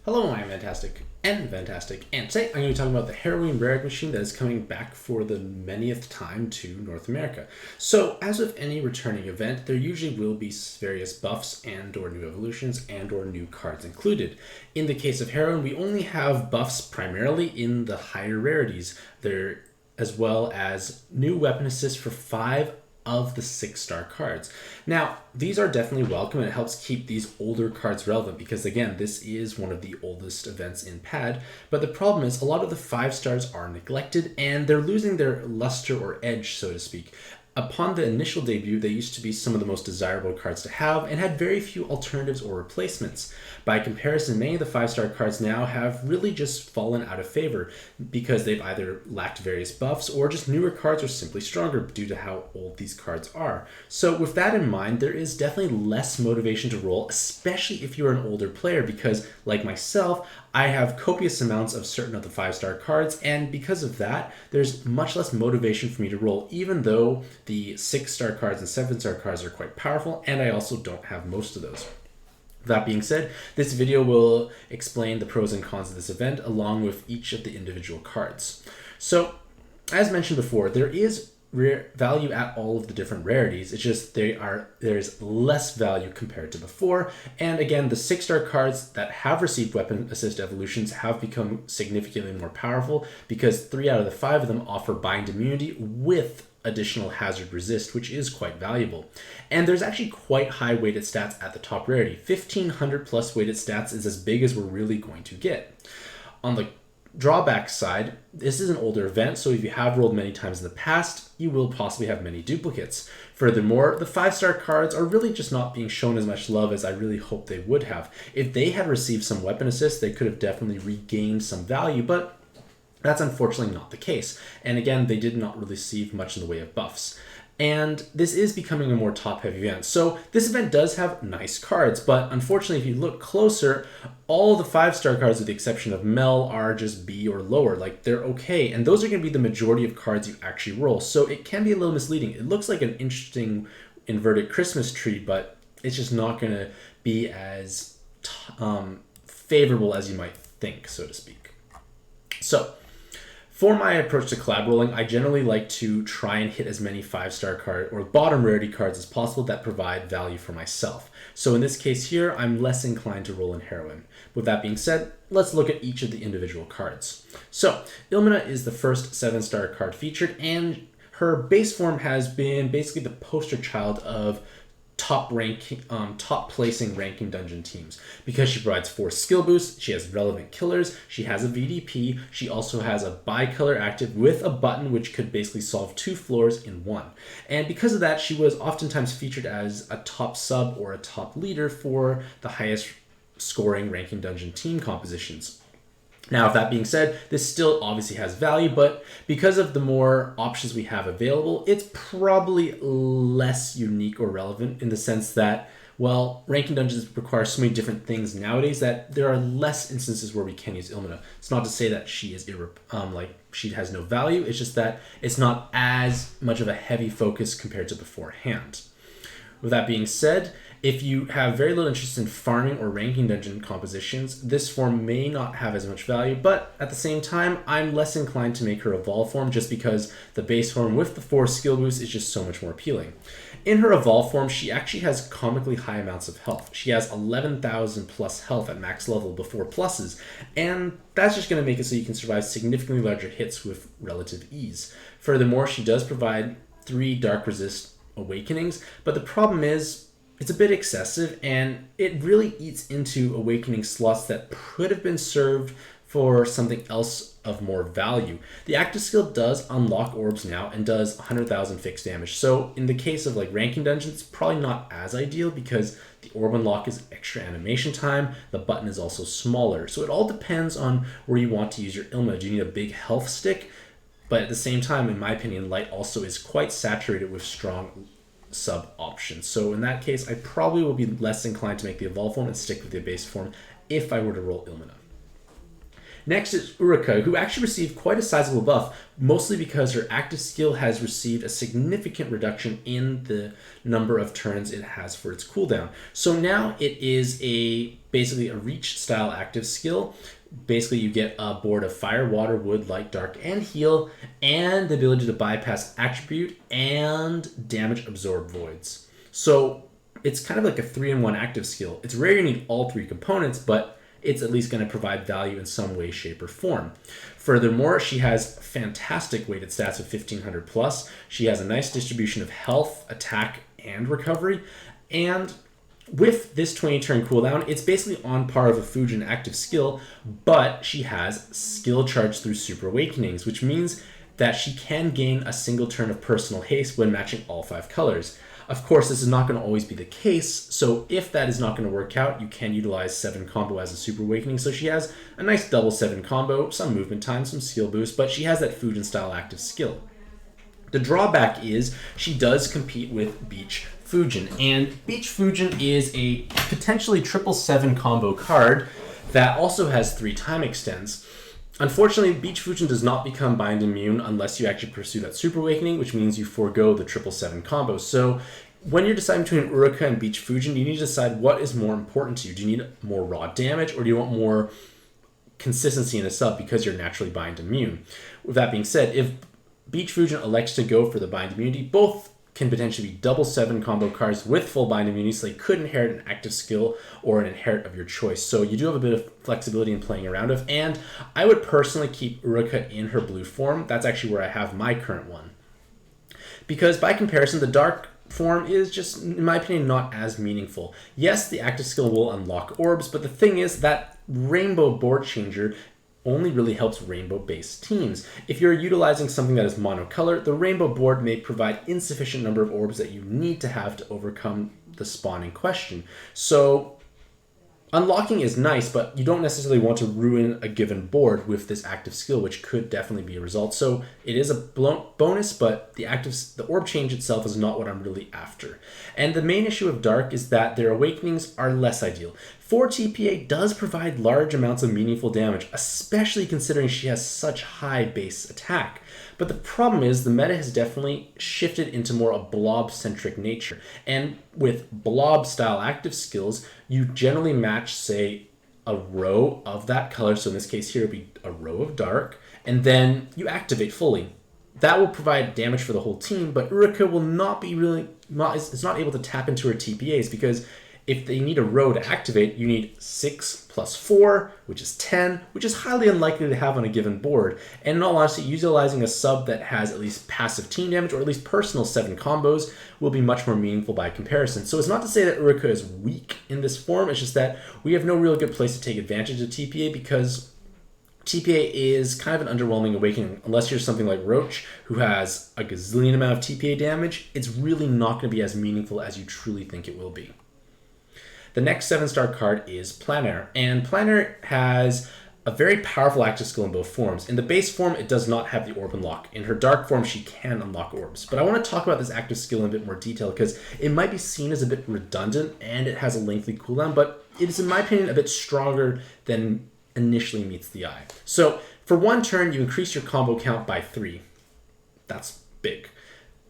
Hello, I'm Fantastic, and today I'm going to be talking about the Heroine rare machine that is coming back for the manyth time to North America. So, as with any returning event, there usually will be various buffs and or new evolutions and or new cards included. In the case of Heroine, we only have buffs primarily in the higher rarities, there as well as new weapon assist for 5 of the 6-star cards. Now, these are definitely welcome and it helps keep these older cards relevant because, again, this is one of the oldest events in PAD. But the problem is a lot of the 5 stars are neglected and they're losing their luster or edge, so to speak. Upon the initial debut, they used to be some of the most desirable cards to have and had very few alternatives or replacements. By comparison, many of the 5-star cards now have really just fallen out of favor because they've either lacked various buffs or just newer cards are simply stronger due to how old these cards are. So with that in mind, there is definitely less motivation to roll, especially if you're an older player because, like myself, I have copious amounts of certain of the 5-star cards, and because of that, there's much less motivation for me to roll, even though the 6-star cards and 7-star cards are quite powerful, and I also don't have most of those. That being said, this video will explain the pros and cons of this event, along with each of the individual cards. So, as mentioned before, there is value at all of the different rarities. It's just there's less value compared to before. And again, the 6-star cards that have received weapon assist evolutions have become significantly more powerful because 3 out of the 5 of them offer bind immunity with additional hazard resist, which is quite valuable. And there's actually quite high weighted stats at the top rarity. 1500 plus weighted stats is as big as we're really going to get. On the drawback side, this is an older event, so if you have rolled many times in the past, you will possibly have many duplicates. Furthermore, the 5-star cards are really just not being shown as much love as I really hoped they would have. If they had received some weapon assist, they could have definitely regained some value, but that's unfortunately not the case. And again, they did not receive much in the way of buffs. And this is becoming a more top-heavy event. So this event does have nice cards, but unfortunately, if you look closer, all the 5-star cards, with the exception of Mel, are just B or lower. Like, they're okay, and those are going to be the majority of cards you actually roll. So it can be a little misleading. It looks like an interesting inverted Christmas tree, but it's just not going to be as favorable as you might think, so to speak. So, for my approach to collab rolling, I generally like to try and hit as many 5-star card or bottom rarity cards as possible that provide value for myself. So in this case here, I'm less inclined to roll in Heroine. With that being said, let's look at each of the individual cards. So, Ilmina is the first 7-star card featured, and her base form has been basically the poster child of top placing ranking dungeon teams because she provides 4 skill boosts, she has relevant killers, she has a VDP, she also has a bicolor active with a button which could basically solve 2 floors in one. And because of that, she was oftentimes featured as a top sub or a top leader for the highest scoring ranking dungeon team compositions. Now, with that being said, this still obviously has value, but because of the more options we have available, it's probably less unique or relevant in the sense that, well, ranking dungeons require so many different things nowadays that there are less instances where we can use Ilmina. It's not to say that she is she has no value. It's just that it's not as much of a heavy focus compared to beforehand. With that being said, if you have very little interest in farming or ranking dungeon compositions, this form may not have as much value, but at the same time, I'm less inclined to make her evolve form just because the base form with the 4 skill boosts is just so much more appealing. In her evolve form, she actually has comically high amounts of health. She has 11,000 plus health at max level before pluses, and that's just going to make it so you can survive significantly larger hits with relative ease. Furthermore, she does provide 3 dark resist awakenings, but the problem is it's a bit excessive and it really eats into awakening slots that could have been served for something else of more value. The active skill does unlock orbs now and does 100,000 fixed damage. So in the case of like ranking dungeons, it's probably not as ideal because the orb unlock is extra animation time. The button is also smaller. So it all depends on where you want to use your Ilma. Do you need a big health stick? But at the same time, in my opinion, light also is quite saturated with strong sub options. So in that case, I probably will be less inclined to make the evolve form and stick with the base form if I were to roll Ilmina. Next is Uruka, who actually received quite a sizable buff, mostly because her active skill has received a significant reduction in the number of turns it has for its cooldown. So now it is basically a reach style active skill. Basically, you get a board of fire, water, wood, light, dark, and heal, and the ability to bypass attribute and damage absorb voids. So it's kind of like a 3-in-1 active skill. It's rare you need all three components, but it's at least going to provide value in some way, shape, or form. Furthermore, she has fantastic weighted stats of 1500 plus. She has a nice distribution of health, attack, and recovery. And with this 20 turn cooldown, it's basically on par of a Fujin active skill, but she has skill charge through Super Awakenings, which means that she can gain a single turn of personal haste when matching all 5 colors. Of course, this is not going to always be the case, so if that is not going to work out, you can utilize 7 combo as a Super Awakening. So she has a nice double 7 combo, some movement time, some skill boost, but she has that Fujin style active skill. The drawback is she does compete with Beach Fujin, and Beach Fujin is a potentially 777 combo card that also has 3 time extends. Unfortunately, Beach Fujin does not become bind immune unless you actually pursue that Super Awakening, which means you forego the 777 combo. So when you're deciding between Uruka and Beach Fujin, you need to decide what is more important to you. Do you need more raw damage, or do you want more consistency in a sub because you're naturally bind immune? With that being said, if Beach Fujin elects to go for the bind immunity, both can potentially be double 7 combo cards with full bind immunity, so they could inherit an active skill or an inherit of your choice. So you do have a bit of flexibility in playing around with, and I would personally keep Uruka in her blue form. That's actually where I have my current one. Because by comparison, the dark form is just, in my opinion, not as meaningful. Yes, the active skill will unlock orbs, but the thing is that rainbow board changer only really helps rainbow-based teams. If you're utilizing something that is monocolor, the rainbow board may provide insufficient number of orbs that you need to have to overcome the spawn in question. So unlocking is nice, but you don't necessarily want to ruin a given board with this active skill, which could definitely be a result. So it is a bonus, but the orb change itself is not what I'm really after. And the main issue of Dark is that their awakenings are less ideal. 4 TPA does provide large amounts of meaningful damage, especially considering she has such high base attack. But the problem is the meta has definitely shifted into more a blob-centric nature. And with blob-style active skills, you generally match, say, a row of that color. So in this case here, it would be a row of dark, and then you activate fully. That will provide damage for the whole team, but Uruka will is not able to tap into her TPAs, because if they need a row to activate, you need 6 plus 4, which is 10, which is highly unlikely to have on a given board. And in all honesty, utilizing a sub that has at least passive team damage, or at least personal 7 combos, will be much more meaningful by comparison. So it's not to say that Uruka is weak in this form, it's just that we have no real good place to take advantage of TPA, because TPA is kind of an underwhelming awakening. Unless you're something like Roach, who has a gazillion amount of TPA damage, it's really not going to be as meaningful as you truly think it will be. The next 7-star card is Planar, and Planar has a very powerful active skill in both forms. In the base form, it does not have the orb unlock. In her dark form, she can unlock orbs. But I want to talk about this active skill in a bit more detail, because it might be seen as a bit redundant, and it has a lengthy cooldown, but it is, in my opinion, a bit stronger than initially meets the eye. So for 1 turn, you increase your combo count by 3. That's big.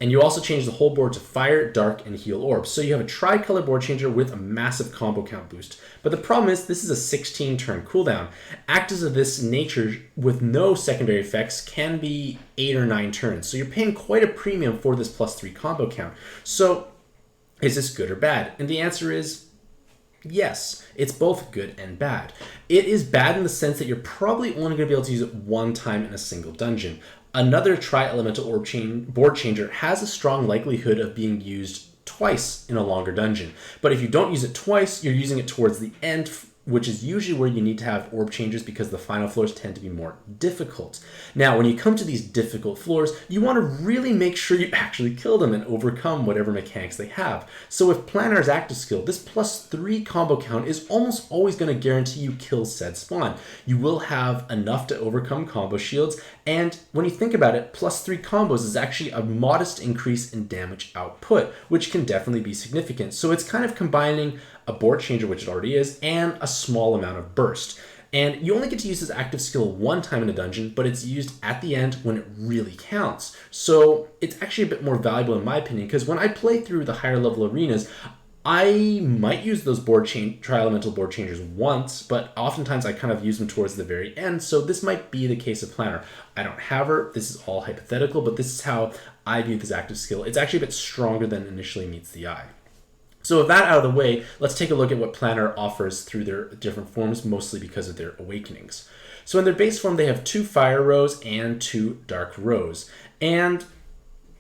And you also change the whole board to fire, dark, and heal orbs. So you have a tricolor board changer with a massive combo count boost. But the problem is, this is a 16 turn cooldown. Actives of this nature with no secondary effects can be 8 or 9 turns. So you're paying quite a premium for this +3 combo count. So is this good or bad? And the answer is yes. It's both good and bad. It is bad in the sense that you're probably only going to be able to use it 1 time in a single dungeon. Another tri-elemental board changer has a strong likelihood of being used twice in a longer dungeon. But if you don't use it twice, you're using it towards the end, which is usually where you need to have orb changers, because the final floors tend to be more difficult. Now, when you come to these difficult floors, you want to really make sure you actually kill them and overcome whatever mechanics they have. So with Planar's active skill, this +3 combo count is almost always going to guarantee you kill said spawn. You will have enough to overcome combo shields, and when you think about it, +3 combos is actually a modest increase in damage output, which can definitely be significant. So it's kind of combining a board changer, which it already is, and a small amount of burst. And you only get to use this active skill one time in a dungeon, but it's used at the end when it really counts. So it's actually a bit more valuable in my opinion, because when I play through the higher level arenas, I might use those tri-elemental board changers once, but oftentimes I kind of use them towards the very end, so this might be the case of Planar. I don't have her, this is all hypothetical, but this is how I view this active skill. It's actually a bit stronger than initially meets the eye. So with that out of the way, let's take a look at what Planar offers through their different forms, mostly because of their awakenings. So in their base form, they have 2 Fire Rows and 2 Dark Rows. And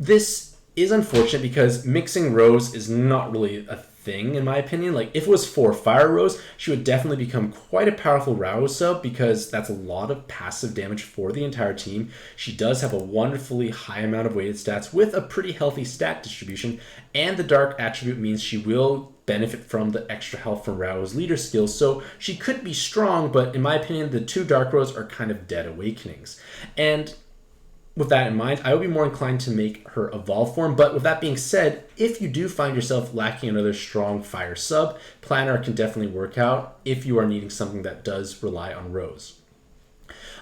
this is unfortunate because mixing rows is not really a thing in my opinion. Like if it was 4 Fire Rows, she would definitely become quite a powerful Row sub because that's a lot of passive damage for the entire team. She does have a wonderfully high amount of weighted stats with a pretty healthy stat distribution, and the Dark attribute means she will benefit from the extra health from Row's leader skills, so she could be strong, but in my opinion the 2 Dark Rows are kind of dead awakenings. And with that in mind, I would be more inclined to make her evolve form, but with that being said, if you do find yourself lacking another strong fire sub, Planar can definitely work out if you are needing something that does rely on rows.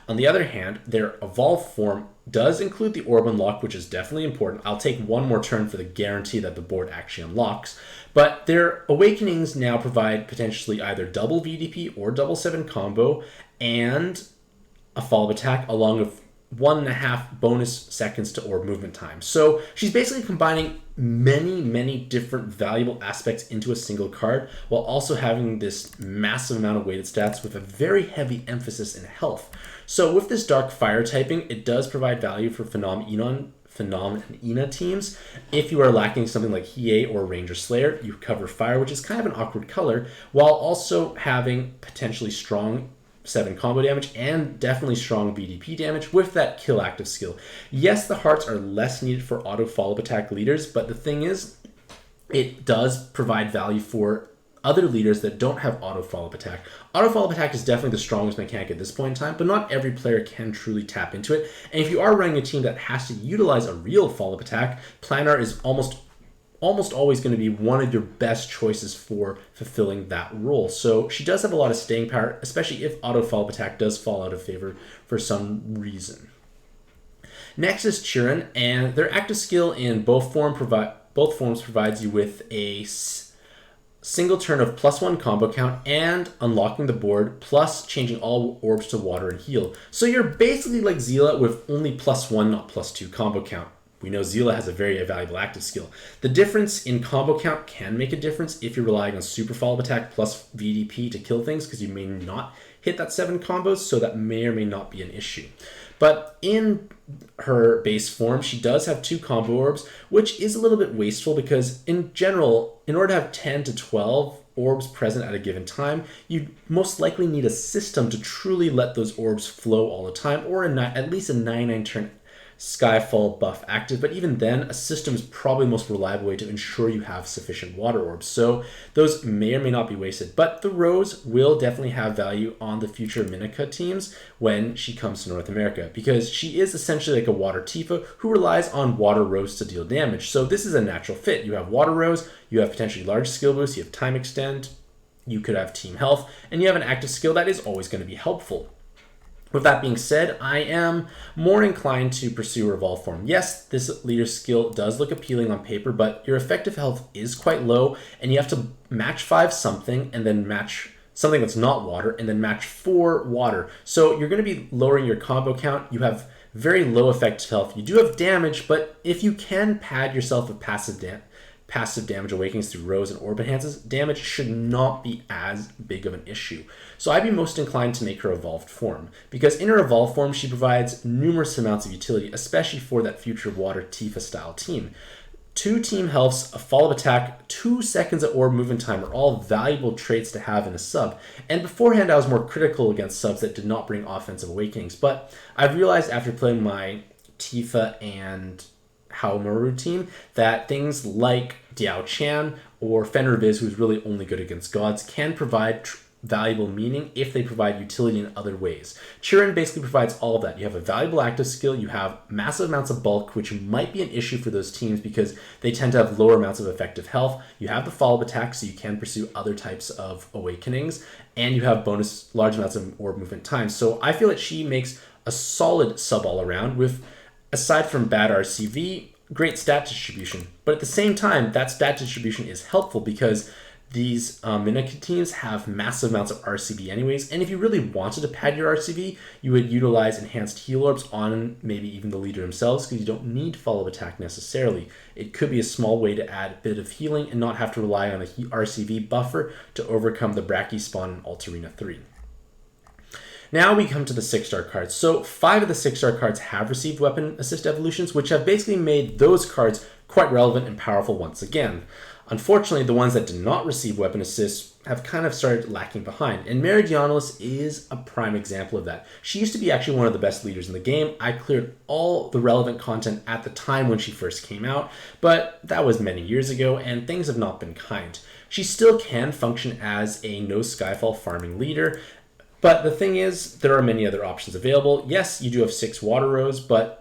On the other hand, their evolve form does include the orb unlock, which is definitely important. I'll take one more turn for the guarantee that the board actually unlocks, but their awakenings now provide potentially either double VDP or double 7 combo and a follow-up attack along with 1.5 bonus seconds to orb movement time. So she's basically combining many different valuable aspects into a single card while also having this massive amount of weighted stats with a very heavy emphasis in health. So with this dark fire typing, it does provide value for Phenom and Ina teams. If you are lacking something like Hiei or Ranger Slayer, you cover fire, which is kind of an awkward color, while also having potentially strong 7 combo damage and definitely strong BDP damage with that kill active skill. Yes, the hearts are less needed for auto follow-up attack leaders, but the thing is, it does provide value for other leaders that don't have auto follow-up attack. Auto follow-up attack is definitely the strongest mechanic at this point in time, but not every player can truly tap into it. And if you are running a team that has to utilize a real follow-up attack, Planar is almost always going to be one of your best choices for fulfilling that role. So she does have a lot of staying power, especially if auto follow-up attack does fall out of favor for some reason. Next is Cherun, and their active skill in both forms provides you with a single turn of +1 combo count and unlocking the board, plus changing all orbs to water and heal. So you're basically like Zila with only +1, not +2 combo count. We know Zila has a very valuable active skill. The difference in combo count can make a difference if you're relying on super follow-up attack plus VDP to kill things, because you may not hit that 7 combos, so that may or may not be an issue. But in her base form, she does have 2 combo orbs, which is a little bit wasteful because in general, in order to have 10 to 12 orbs present at a given time, you most likely need a system to truly let those orbs flow all the time, or at least a 99 turn Skyfall buff active, but even then, a system is probably the most reliable way to ensure you have sufficient water orbs, so those may or may not be wasted. But the Rose will definitely have value on the future Minika teams when she comes to North America, because she is essentially like a water Tifa who relies on water Rose to deal damage, so this is a natural fit. You have water Rose, you have potentially large skill boost, you have time extend, you could have team health, and you have an active skill that is always going to be helpful. With that being said, I am more inclined to pursue Revolve form. Yes, this leader skill does look appealing on paper, but your effective health is quite low, and you have to match 5 something, and then match something that's not water, and then match 4 water. So you're going to be lowering your combo count. You have very low effective health. You do have damage, but if you can pad yourself with passive damage awakenings through Rose and Orb enhances, damage should not be as big of an issue. So I'd be most inclined to make her evolved form, because in her evolved form, she provides numerous amounts of utility, especially for that future water Tifa style team. 2 team healths, a follow-up attack, 2 seconds of orb movement time are all valuable traits to have in a sub. And beforehand, I was more critical against subs that did not bring offensive awakenings, but I've realized after playing my Tifa and Haomaru team that things like Diao Chan or Fenrir Viz, who's really only good against gods, can provide valuable meaning if they provide utility in other ways. Cherun basically provides all of that. You have a valuable active skill, you have massive amounts of bulk, which might be an issue for those teams because they tend to have lower amounts of effective health. You have the follow-up attack, so you can pursue other types of awakenings, and you have bonus large amounts of orb movement time. So I feel that she makes a solid sub all around with, aside from bad RCV, great stat distribution. But at the same time, that stat distribution is helpful because these Minaka teams have massive amounts of RCV anyways, and if you really wanted to pad your RCV, you would utilize enhanced heal orbs on maybe even the leader themselves because you don't need follow-up attack necessarily. It could be a small way to add a bit of healing and not have to rely on a RCV buffer to overcome the Brachy spawn in Alt Arena 3. Now we come to the 6-star cards. So 5 of the 6-star cards have received weapon assist evolutions, which have basically made those cards quite relevant and powerful once again. Unfortunately, the ones that did not receive weapon assists have kind of started lacking behind, and Meridionalis is a prime example of that. She used to be actually one of the best leaders in the game. I cleared all the relevant content at the time when she first came out, but that was many years ago, and things have not been kind. She still can function as a no Skyfall farming leader, but the thing is, there are many other options available. Yes, you do have 6 water rows, but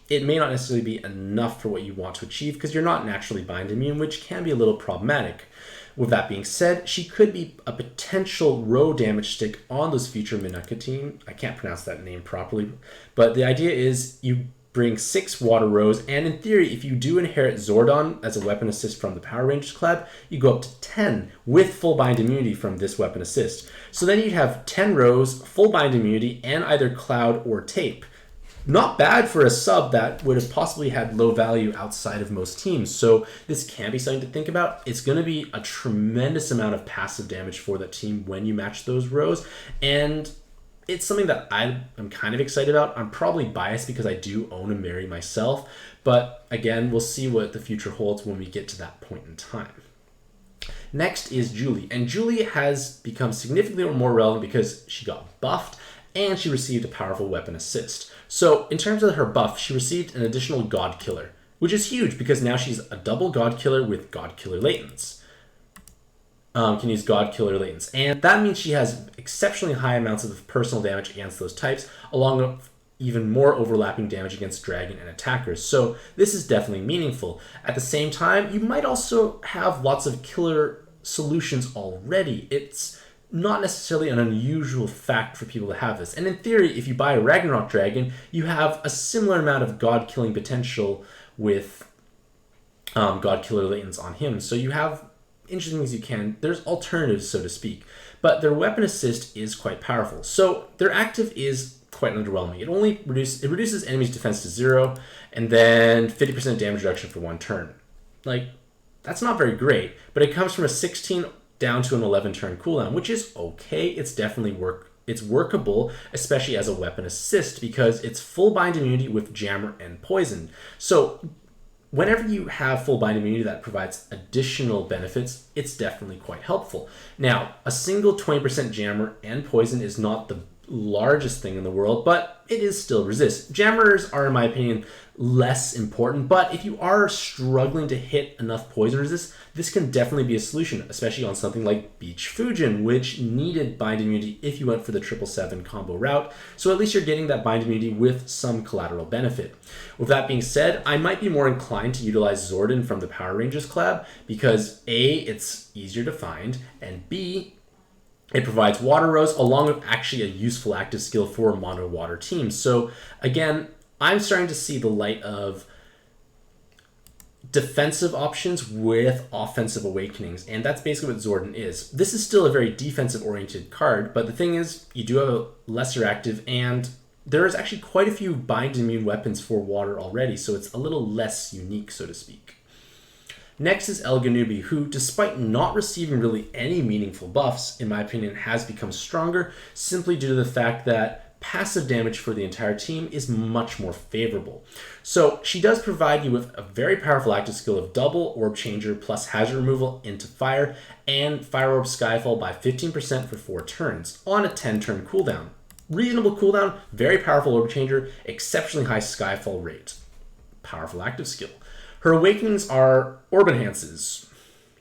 it may not necessarily be enough for what you want to achieve because you're not naturally bind immune, which can be a little problematic. With that being said, she could be a potential row damage stick on those future Minaka team. I can't pronounce that name properly, but the idea is you bring 6 water rows, and in theory, if you do inherit Zordon as a weapon assist from the Power Rangers collab, you go up to 10 with full bind immunity from this weapon assist. So then you'd have 10 rows, full bind immunity, and either Cloud or Tape. Not bad for a sub that would have possibly had low value outside of most teams. So this can be something to think about. It's going to be a tremendous amount of passive damage for that team when you match those rows. And it's something that I'm kind of excited about. I'm probably biased because I do own a Mary myself. But again, we'll see what the future holds when we get to that point in time. Next is Julie. And Julie has become significantly more relevant because she got buffed and she received a powerful weapon assist. So in terms of her buff, she received an additional God Killer, which is huge because now she's a double God Killer with God Killer Latents. Can use God Killer Latents. And that means she has exceptionally high amounts of personal damage against those types, along with even more overlapping damage against dragon and attackers. So this is definitely meaningful. At the same time, you might also have lots of killer solutions already. It's not necessarily an unusual fact for people to have this. And in theory, if you buy a Ragnarok Dragon, you have a similar amount of God-killing potential with God-killer latents on him. So you have interesting things you can. There's alternatives, so to speak. But their weapon assist is quite powerful. So their active is quite underwhelming. It reduces enemies' defense to 0, and then 50% damage reduction for 1 turn. Like, that's not very great, but it comes from a 16 down to an 11 turn cooldown, which is okay. It's definitely it's workable, especially as a weapon assist because it's full bind immunity with jammer and poison. So whenever you have full bind immunity that provides additional benefits, it's definitely quite helpful. Now, a single 20% jammer and poison is not the largest thing in the world, but it is still resist. Jammers are, in my opinion, less important, but if you are struggling to hit enough poison resist, this can definitely be a solution, especially on something like Beach Fujin, which needed bind immunity if you went for the 777 combo route, so at least you're getting that bind immunity with some collateral benefit. With that being said, I might be more inclined to utilize Zordon from the Power Rangers collab because A, it's easier to find, and B, it provides water rows along with actually a useful active skill for mono water teams. So again, I'm starting to see the light of defensive options with offensive awakenings, and that's basically what Zordon is. This is still a very defensive oriented card, but the thing is you do have a lesser active, and there is actually quite a few bind immune weapons for water already, so it's a little less unique, so to speak. Next is Elgenubi, who, despite not receiving really any meaningful buffs, in my opinion, has become stronger simply due to the fact that passive damage for the entire team is much more favorable. So she does provide you with a very powerful active skill of double Orb Changer plus hazard removal into fire and Fire Orb Skyfall by 15% for 4 turns on a 10-turn cooldown. Reasonable cooldown, very powerful Orb Changer, exceptionally high Skyfall rate. Powerful active skill. Her awakenings are Orb Enhances.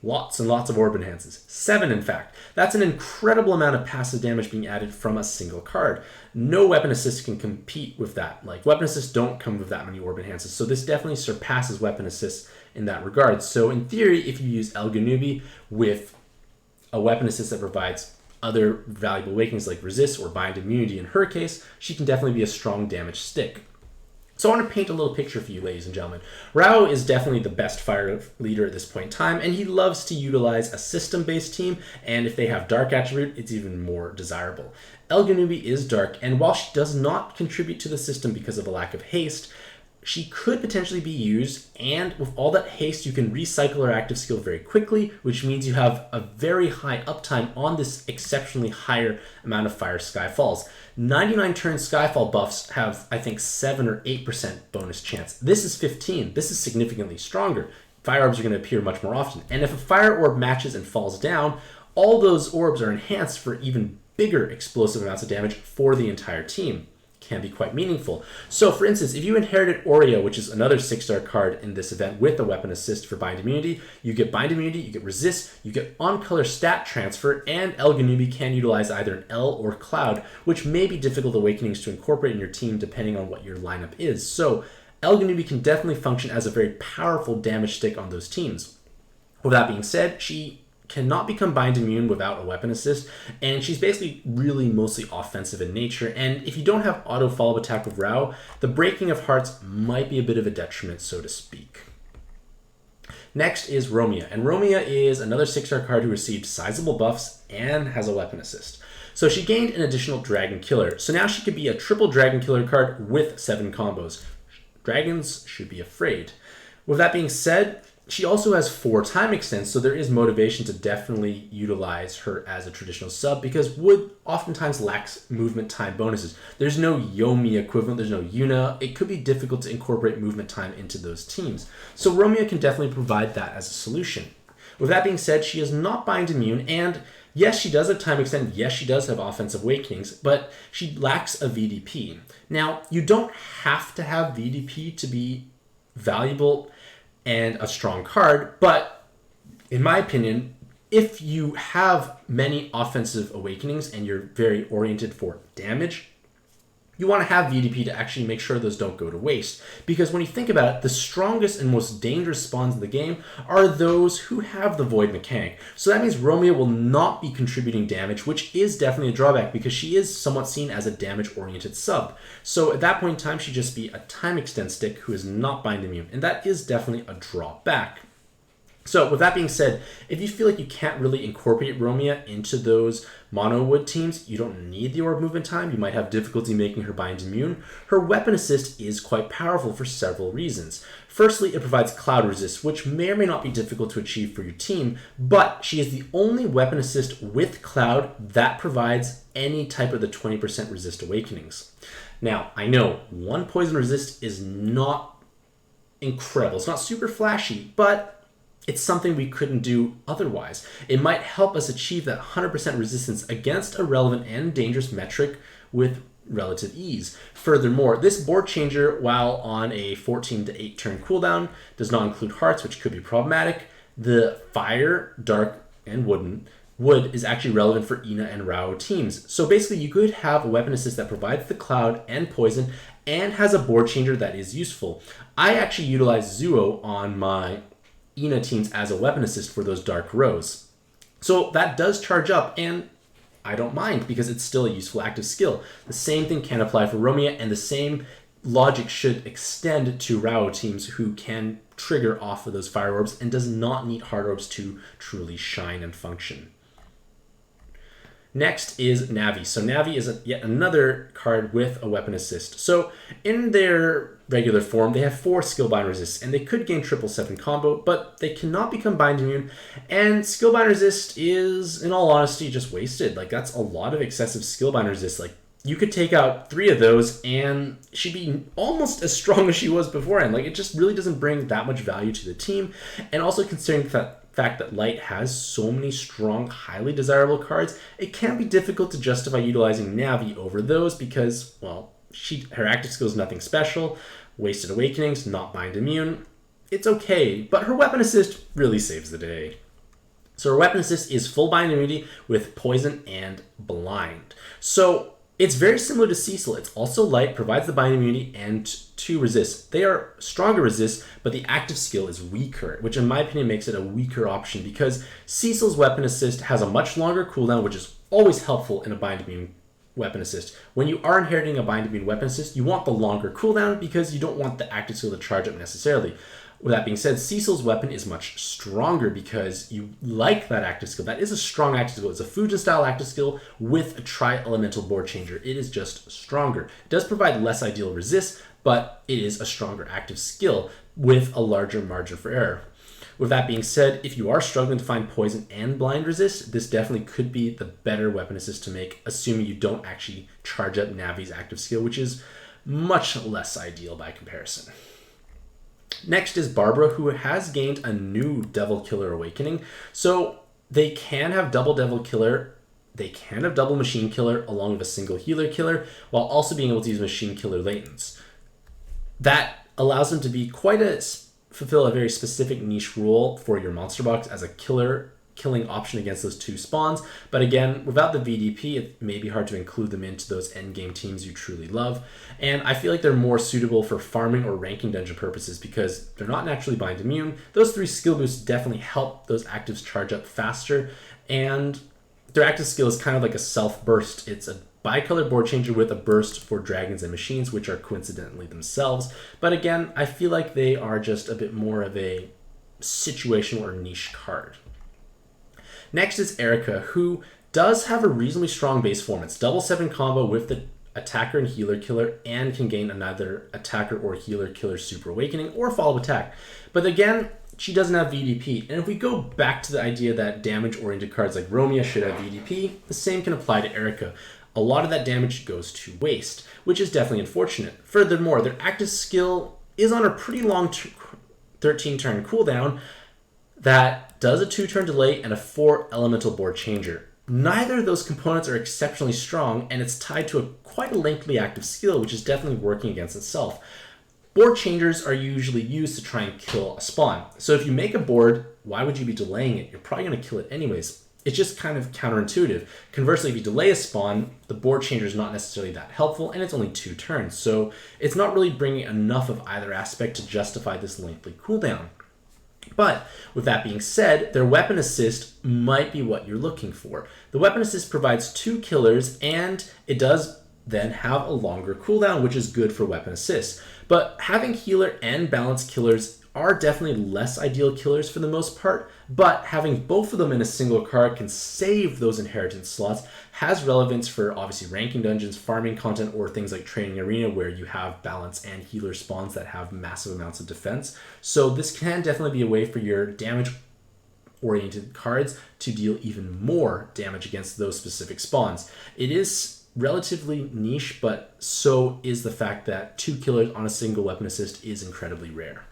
Lots and lots of orb enhances. 7, in fact. That's an incredible amount of passive damage being added from a single card. No weapon assist can compete with that. Like, weapon assists don't come with that many orb enhances, so this definitely surpasses weapon assists in that regard. So in theory, if you use Elgenubi with a weapon assist that provides other valuable awakenings like resist or bind immunity in her case, she can definitely be a strong damage stick. So I want to paint a little picture for you, ladies and gentlemen. Rao is definitely the best fire leader at this point in time, and he loves to utilize a system-based team, and if they have dark attribute, it's even more desirable. Elgenubi is dark, and while she does not contribute to the system because of a lack of haste, she could potentially be used, and with all that haste, you can recycle her active skill very quickly, which means you have a very high uptime on this exceptionally higher amount of fire skyfalls. 99 turn skyfall buffs have, I think, 7 or 8% bonus chance. This is 15. This is significantly stronger. Fire orbs are going to appear much more often. And if a fire orb matches and falls down, all those orbs are enhanced for even bigger explosive amounts of damage for the entire team. Can be quite meaningful. So for instance, if you inherited Oria, which is another 6-star card in this event with a weapon assist for bind immunity, you get bind immunity, you get resist, you get on-color stat transfer, and Elgenubi can utilize either an L or Cloud, which may be difficult awakenings to incorporate in your team depending on what your lineup is. So Elgenubi can definitely function as a very powerful damage stick on those teams. With that being said, she cannot become bind immune without a weapon assist, and she's basically really mostly offensive in nature, and if you don't have auto follow-up attack with Rao, the breaking of hearts might be a bit of a detriment, so to speak. Next is Romia, and Romia is another 6-star card who received sizable buffs and has a weapon assist. So she gained an additional Dragon Killer, so now she could be a triple Dragon Killer card with 7 combos. Dragons should be afraid. With that being said, she also has 4 time extents, so there is motivation to definitely utilize her as a traditional sub because Wood oftentimes lacks movement time bonuses. There's no Yomi equivalent, there's no Yuna. It could be difficult to incorporate movement time into those teams. So Romia can definitely provide that as a solution. With that being said, she is not bind immune, and yes, she does have time extend, yes, she does have offensive awakenings, but she lacks a VDP. Now, you don't have to have VDP to be valuable and a strong card, but in my opinion, if you have many offensive awakenings and you're very oriented for damage, you want to have VDP to actually make sure those don't go to waste. Because when you think about it, the strongest and most dangerous spawns in the game are those who have the Void mechanic. So that means Romia will not be contributing damage, which is definitely a drawback because she is somewhat seen as a damage-oriented sub. So at that point in time, she'd just be a time extend stick who is not bind immune, and that is definitely a drawback. So with that being said, if you feel like you can't really incorporate Romia into those mono wood teams, you don't need the orb movement time, you might have difficulty making her bind immune, her weapon assist is quite powerful for several reasons. Firstly, it provides cloud resist, which may or may not be difficult to achieve for your team, but she is the only weapon assist with cloud that provides any type of the 20% resist awakenings. Now, I know 1 poison resist is not incredible, it's not super flashy, but it's something we couldn't do otherwise. It might help us achieve that 100% resistance against a relevant and dangerous metric with relative ease. Furthermore, this board changer, while on a 14 to 8 turn cooldown, does not include hearts, which could be problematic. The fire, dark, and wood is actually relevant for Ina and Rao teams. So basically, you could have a weapon assist that provides the cloud and poison and has a board changer that is useful. I actually utilize Zuo on my Ina teams as a weapon assist for those dark rows. So that does charge up, and I don't mind because it's still a useful active skill. The same thing can apply for Romia, and the same logic should extend to Rao teams who can trigger off of those fire orbs and does not need hard orbs to truly shine and function. Next is Navi. So Navi is yet another card with a weapon assist. So in their regular form, they have 4 skill bind resists, and they could gain 777 combo, but they cannot become bind immune, and skill bind resist is, in all honesty, just wasted. Like, that's a lot of excessive skill bind resist. Like, you could take out 3 of those, and she'd be almost as strong as she was beforehand. Like, it just really doesn't bring that much value to the team, and also considering the fact that Light has so many strong, highly desirable cards, it can be difficult to justify utilizing Navi over those because, well, her active skill is nothing special, wasted awakenings, not bind immune. It's okay, but her weapon assist really saves the day. So her weapon assist is full bind immunity with poison and blind. So it's very similar to Cecil. It's also light, provides the bind immunity, and 2 resist. They are stronger resist, but the active skill is weaker, which in my opinion makes it a weaker option because Cecil's weapon assist has a much longer cooldown, which is always helpful in a bind immune weapon assist. When you are inheriting a bind immune weapon assist, you want the longer cooldown because you don't want the active skill to charge up necessarily. With that being said, Cecil's weapon is much stronger because you like that active skill. That is a strong active skill. It's a Fujin style active skill with a tri-elemental board changer. It is just stronger. It does provide less ideal resist, but it is a stronger active skill with a larger margin for error. With that being said, if you are struggling to find poison and blind resist, this definitely could be the better weapon assist to make, assuming you don't actually charge up Navi's active skill, which is much less ideal by comparison. Next is Barbera, who has gained a new Devil Killer Awakening. So they can have double Devil Killer, they can have double Machine Killer along with a single Healer Killer, while also being able to use Machine Killer Latents. That allows them to be fulfill a very specific niche role for your monster box as a killing option against those 2 spawns. But again, without the VDP, it may be hard to include them into those endgame teams you truly love. And I feel like they're more suitable for farming or ranking dungeon purposes because they're not naturally bind immune. Those 3 skill boosts definitely help those actives charge up faster. And their active skill is kind of like a self-burst. It's a bicolor board changer with a burst for dragons and machines, which are coincidentally themselves. But again, I feel like they are just a bit more of a situational or niche card. Next is Erika, who does have a reasonably strong base form. It's double 7 combo with the attacker and healer killer and can gain another attacker or healer killer super awakening or follow-up attack. But again, she doesn't have VDP. And if we go back to the idea that damage-oriented cards like Romia should have VDP, the same can apply to Erika. A lot of that damage goes to waste, which is definitely unfortunate. Furthermore, their active skill is on a pretty long 13-turn cooldown that does a 2-turn delay and a 4 elemental board changer. Neither of those components are exceptionally strong, and it's tied to quite a lengthy active skill, which is definitely working against itself. Board changers are usually used to try and kill a spawn. So if you make a board, why would you be delaying it? You're probably going to kill it anyways. It's just kind of counterintuitive. Conversely, if you delay a spawn, the board changer is not necessarily that helpful, and it's only 2 turns. So it's not really bringing enough of either aspect to justify this lengthy cooldown. But with that being said, their weapon assist might be what you're looking for. The weapon assist provides 2 killers, and it does then have a longer cooldown, which is good for weapon assist. But having healer and balance killers are definitely less ideal killers for the most part, but having both of them in a single card can save those inheritance slots, has relevance for obviously ranking dungeons, farming content, or things like training arena where you have balance and healer spawns that have massive amounts of defense. So this can definitely be a way for your damage oriented cards to deal even more damage against those specific spawns. It is relatively niche, but so is the fact that 2 killers on a single weapon assist is incredibly rare.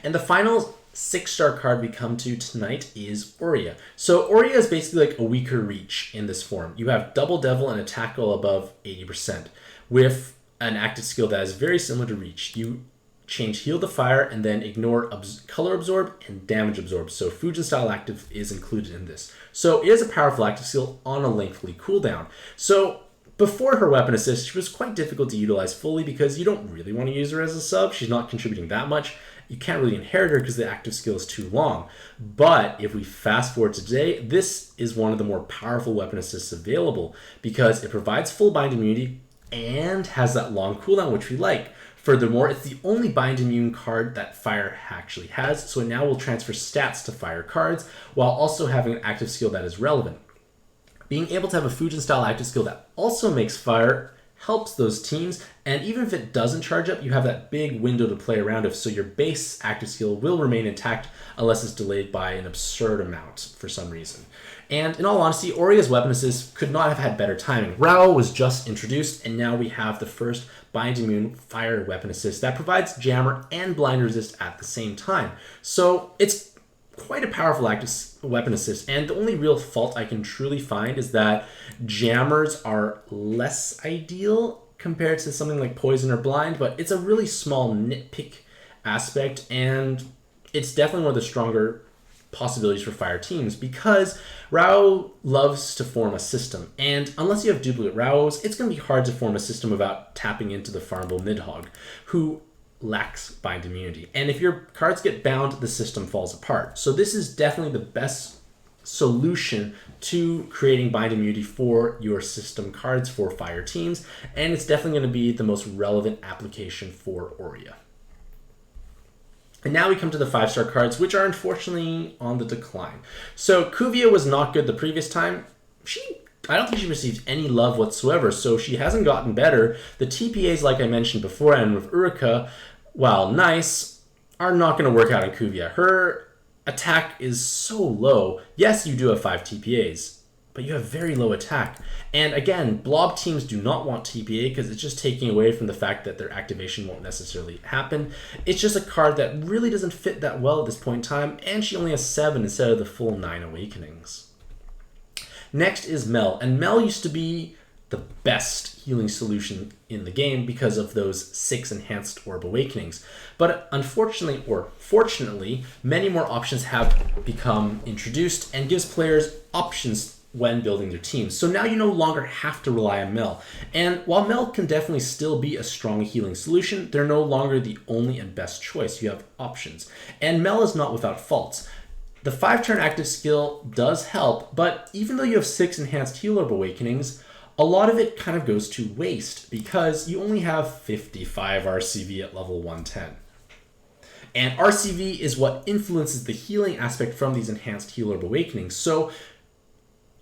And the final 6-star card we come to tonight is Oria. So Oria is basically like a weaker reach in this form. You have double devil and attack roll above 80% with an active skill that is very similar to reach. You change heal to fire and then ignore color absorb and damage absorb. So Fujin style active is included in this. So it is a powerful active skill on a lengthy cooldown. So before her weapon assist, she was quite difficult to utilize fully because you don't really want to use her as a sub. She's not contributing that much. You can't really inherit her because the active skill is too long. But if we fast forward to today, this is one of the more powerful weapon assists available because it provides full bind immunity and has that long cooldown, which we like. Furthermore, it's the only bind immune card that fire actually has, so it now will transfer stats to fire cards while also having an active skill that is relevant. Being able to have a Fujin style active skill that also makes fire helps those teams, and even if it doesn't charge up, you have that big window to play around with, so your base active skill will remain intact unless it's delayed by an absurd amount for some reason. And in all honesty, Oria's weapon assist could not have had better timing. Rao was just introduced, and now we have the first bind immune fire weapon assist that provides jammer and blind resist at the same time. So it's quite a powerful active weapon assist, and the only real fault I can truly find is that jammers are less ideal compared to something like poison or blind, but it's a really small nitpick aspect, and it's definitely one of the stronger possibilities for fire teams because Rao loves to form a system, and unless you have duplicate Raos, it's going to be hard to form a system without tapping into the farmable Nidhogg, who lacks bind immunity. And if your cards get bound, the system falls apart. So this is definitely the best solution to creating bind immunity for your system cards for fire teams, and it's definitely going to be the most relevant application for Oria. And now we come to the 5-star cards, which are unfortunately on the decline. So Kuvia was not good the previous time. I don't think she received any love whatsoever, so she hasn't gotten better. The TPAs, like I mentioned before, and with Uruka, while nice, are not going to work out in Kuvia. Her attack is so low. Yes, you do have 5 TPAs, but you have very low attack. And again, blob teams do not want TPA because it's just taking away from the fact that their activation won't necessarily happen. It's just a card that really doesn't fit that well at this point in time, and she only has 7 instead of the full 9 awakenings. Next is Mel, and Mel used to be the best healing solution in the game because of those 6 enhanced orb awakenings. But unfortunately, or fortunately, many more options have become introduced and gives players options when building their teams. So now you no longer have to rely on Mel. And while Mel can definitely still be a strong healing solution, they're no longer the only and best choice. You have options. And Mel is not without faults. The 5-turn active skill does help, but even though you have 6 enhanced heal orb awakenings, a lot of it kind of goes to waste because you only have 55 RCV at level 110. And RCV is what influences the healing aspect from these enhanced heal orb awakenings. So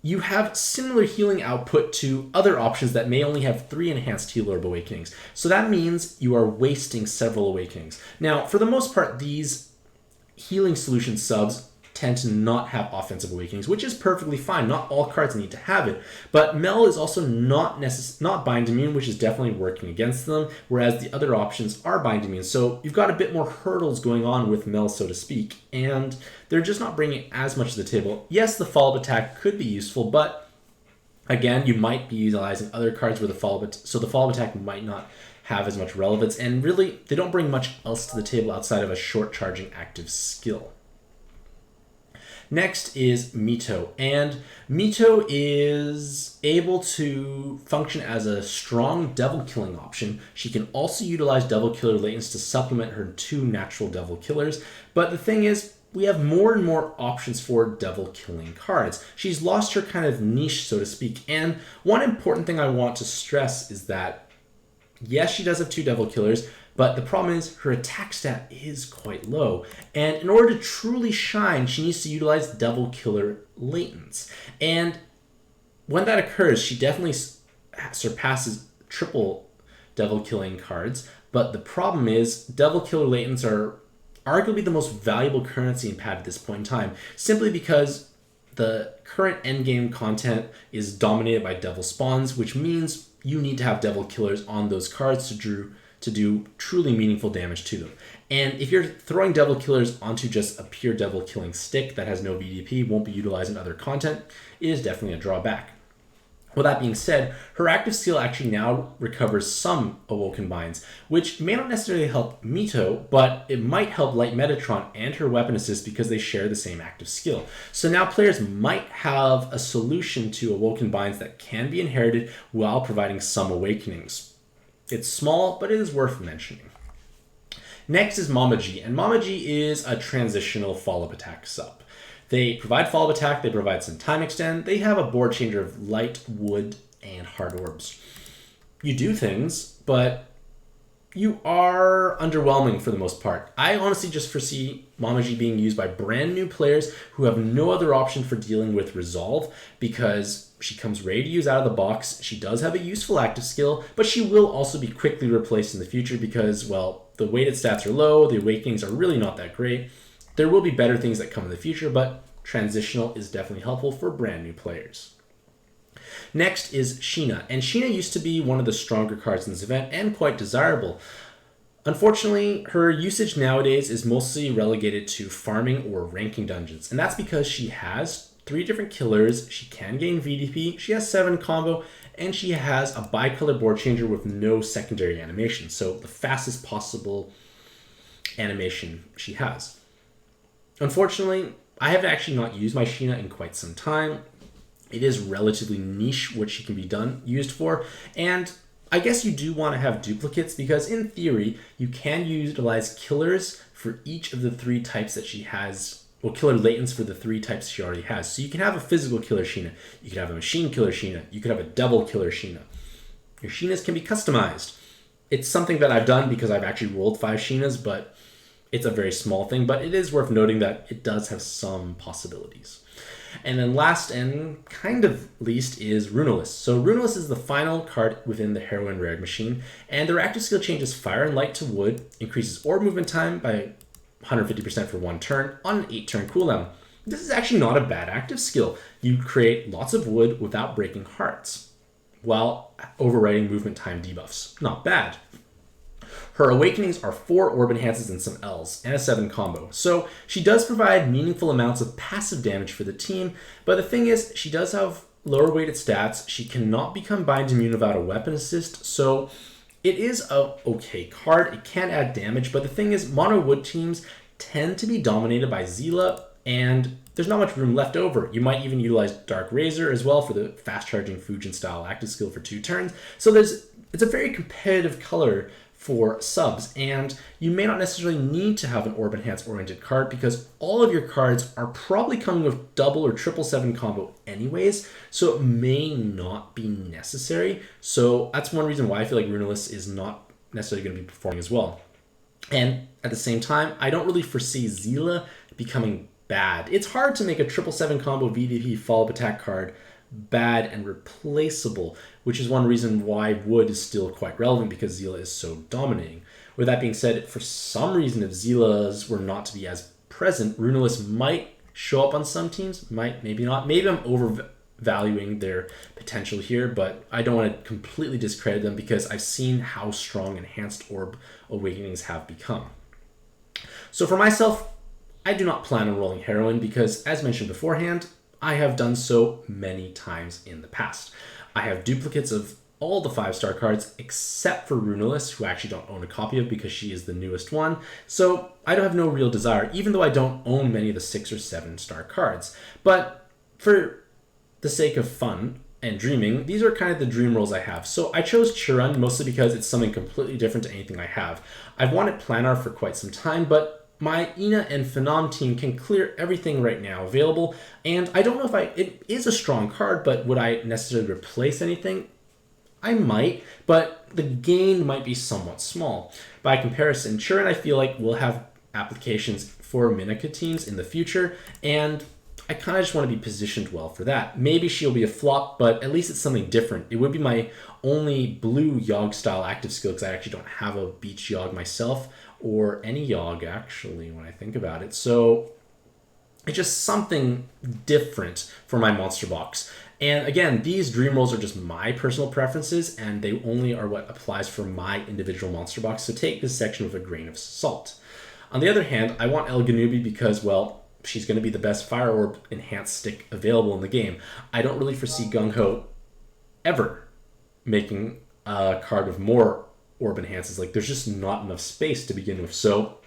you have similar healing output to other options that may only have 3 enhanced heal orb awakenings. So that means you are wasting several awakenings. Now, for the most part, these healing solution subs tend to not have offensive awakenings, which is perfectly fine. Not all cards need to have it, but Mel is also not bind immune, which is definitely working against them, whereas the other options are bind immune. So you've got a bit more hurdles going on with Mel, so to speak, and they're just not bringing as much to the table. Yes, the follow-up attack could be useful, but again, you might be utilizing other cards where the follow-up attack might not have as much relevance, and really, they don't bring much else to the table outside of a short charging active skill. Next is Mito, and Mito is able to function as a strong devil killing option. She can also utilize devil killer latents to supplement her 2 natural devil killers, but the thing is, we have more and more options for devil killing cards. She's lost her kind of niche, so to speak, and one important thing I want to stress is that yes, she does have 2 devil killers, but the problem is her attack stat is quite low. And in order to truly shine, she needs to utilize devil killer latents. And when that occurs, she definitely surpasses triple devil killing cards. But the problem is devil killer latents are arguably the most valuable currency in pad at this point in time, simply because the current endgame content is dominated by devil spawns, which means you need to have devil killers on those cards to do truly meaningful damage to them. And if you're throwing devil killers onto just a pure devil killing stick that has no VDP, won't be utilized in other content, it is definitely a drawback. With that being said, her active skill actually now recovers some Awoken Binds, which may not necessarily help Mito, but it might help Light Metatron and her Weapon Assist because they share the same active skill. So now players might have a solution to Awoken Binds that can be inherited while providing some Awakenings. It's small, but it is worth mentioning. Next is Momiji, and Momiji is a transitional follow-up attack sub. They provide follow-up attack, they provide some time extend, they have a board changer of light, wood, and hard orbs. You do things, but you are underwhelming for the most part. I honestly just foresee Momiji being used by brand new players who have no other option for dealing with Resolve because she comes ready to use out of the box. She does have a useful active skill, but she will also be quickly replaced in the future because, well, the weighted stats are low, the awakenings are really not that great. There will be better things that come in the future, but transitional is definitely helpful for brand new players. Next is Sheena, and Sheena used to be one of the stronger cards in this event and quite desirable. Unfortunately, her usage nowadays is mostly relegated to farming or ranking dungeons, and that's because she has 3 different killers, she can gain VDP, she has 7 combo, and she has a bicolor board changer with no secondary animation, so the fastest possible animation she has. Unfortunately, I have actually not used my Sheena in quite some time. It is relatively niche what she can be used for, and I guess you do want to have duplicates because in theory you can utilize killers for each of the 3 types that she has, well, killer latents for the 3 types she already has. So you can have a physical killer Sheena, you can have a machine killer Sheena, you could have a double killer Sheena. Your Sheenas can be customized. It's something that I've done because I've actually rolled 5 Sheenas, but it's a very small thing, but it is worth noting that it does have some possibilities. And then last and kind of least is Runelis. So Runelis is the final card within the Heroine Rare Machine, and their active skill changes fire and light to wood, increases orb movement time by 150% for 1 turn on an 8-turn cooldown. This is actually not a bad active skill. You create lots of wood without breaking hearts, while overriding movement time debuffs. Not bad. Her awakenings are 4 orb enhances and some L's, and a 7 combo. So she does provide meaningful amounts of passive damage for the team, but the thing is, she does have lower weighted stats. She cannot become bind immune without a weapon assist, so it is a okay card. It can add damage, but the thing is, mono wood teams tend to be dominated by Zila, and there's not much room left over. You might even utilize Dark Razor as well for the fast charging Fujin style active skill for 2 turns. So it's a very competitive color for subs, and you may not necessarily need to have an orb enhance oriented card because all of your cards are probably coming with double or triple 7 combo anyways, so it may not be necessary. So that's one reason why I feel like Runelis is not necessarily going to be performing as well. And at the same time, I don't really foresee Zila becoming bad. It's hard to make a triple 7 combo VVP follow-up attack card bad and replaceable, which is one reason why wood is still quite relevant because Zila is so dominating. With that being said, for some reason, if Zilas were not to be as present, Runelis might show up on some teams, maybe not. Maybe I'm overvaluing their potential here, but I don't want to completely discredit them because I've seen how strong enhanced orb awakenings have become. So for myself, I do not plan on rolling Heroine because, as mentioned beforehand, I have done so many times in the past. I have duplicates of all the 5-star cards except for Runelis, who I actually don't own a copy of because she is the newest one. So I don't have no real desire, even though I don't own many of the 6 or 7-star cards. But for the sake of fun and dreaming, these are kind of the dream rolls I have. So I chose Cherun mostly because it's something completely different to anything I have. I've wanted Planar for quite some time, but my Ina and Phenom team can clear everything right now available, and I don't know if it is a strong card, but would I necessarily replace anything? I might, but the gain might be somewhat small. By comparison, Cherun I feel like will have applications for Minika teams in the future, and I kind of just want to be positioned well for that. Maybe she'll be a flop, but at least it's something different. It would be my only blue Yogg style active skill because I actually don't have a beach Yogg myself, or any Yogg actually when I think about it. So it's just something different for my monster box. And again, these dream rolls are just my personal preferences, and they only are what applies for my individual monster box. So take this section with a grain of salt. On the other hand, I want Elgenubi because, well, she's going to be the best Fire Orb enhanced stick available in the game. I don't really foresee Gung Ho ever making a card with more orb enhances. Like, there's just not enough space to begin with. So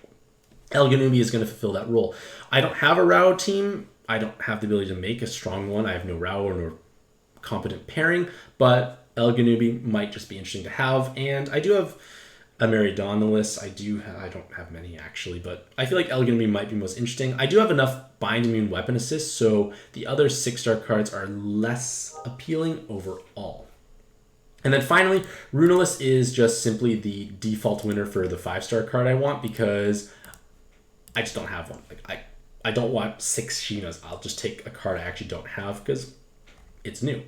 Elgenubi is going to fulfill that role. I don't have a Rao team. I don't have the ability to make a strong one. I have no Rao or no competent pairing, but Elgenubi might just be interesting to have. And I do have a Meridionalis. I don't have many actually, but I feel like Elgenubi might be most interesting. I do have enough bind immune weapon assist, so the other 6-star cards are less appealing overall. And then finally, Runelis is just simply the default winner for the 5-star card I want because I just don't have one. Like I don't want 6 Sheenas. I'll just take a card I actually don't have because it's new.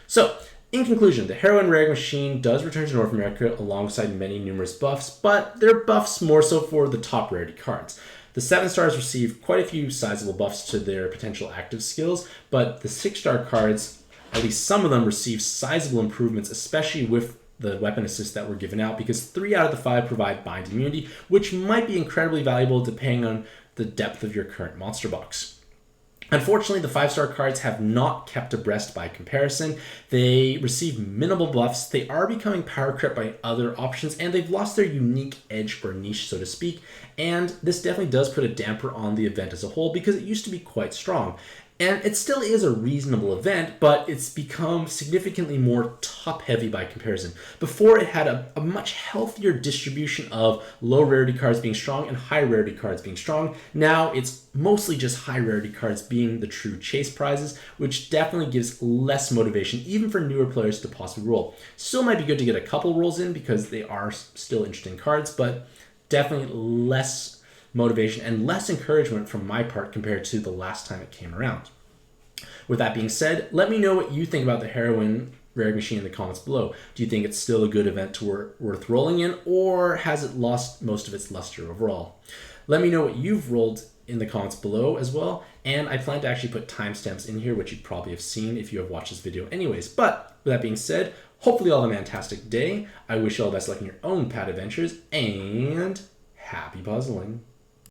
So, in conclusion, the Heroine Rare Machine does return to North America alongside many numerous buffs, but they're buffs more so for the top rarity cards. The 7-stars receive quite a few sizable buffs to their potential active skills, but the 6-star cards, at least some of them, receive sizable improvements, especially with the weapon assist that were given out, because 3 out of the 5 provide bind immunity, which might be incredibly valuable depending on the depth of your current monster box. Unfortunately, the 5-star cards have not kept abreast by comparison. They receive minimal buffs, they are becoming power crept by other options, and they've lost their unique edge or niche, so to speak. And this definitely does put a damper on the event as a whole because it used to be quite strong. And it still is a reasonable event, but it's become significantly more top-heavy by comparison. Before, it had a much healthier distribution of low-rarity cards being strong and high-rarity cards being strong. Now, it's mostly just high-rarity cards being the true chase prizes, which definitely gives less motivation, even for newer players to possibly roll. Still might be good to get a couple rolls in because they are still interesting cards, but definitely less motivation and less encouragement from my part compared to the last time it came around. With that being said, let me know what you think about the Heroine Rare Machine in the comments below. Do you think it's still a good event worth rolling in, or has it lost most of its luster overall? Let me know what you've rolled in the comments below as well, and I plan to actually put timestamps in here, which you probably have seen if you have watched this video anyways. But with that being said, hopefully you all have a fantastic day. I wish you all the best luck in your own pad adventures, and happy puzzling.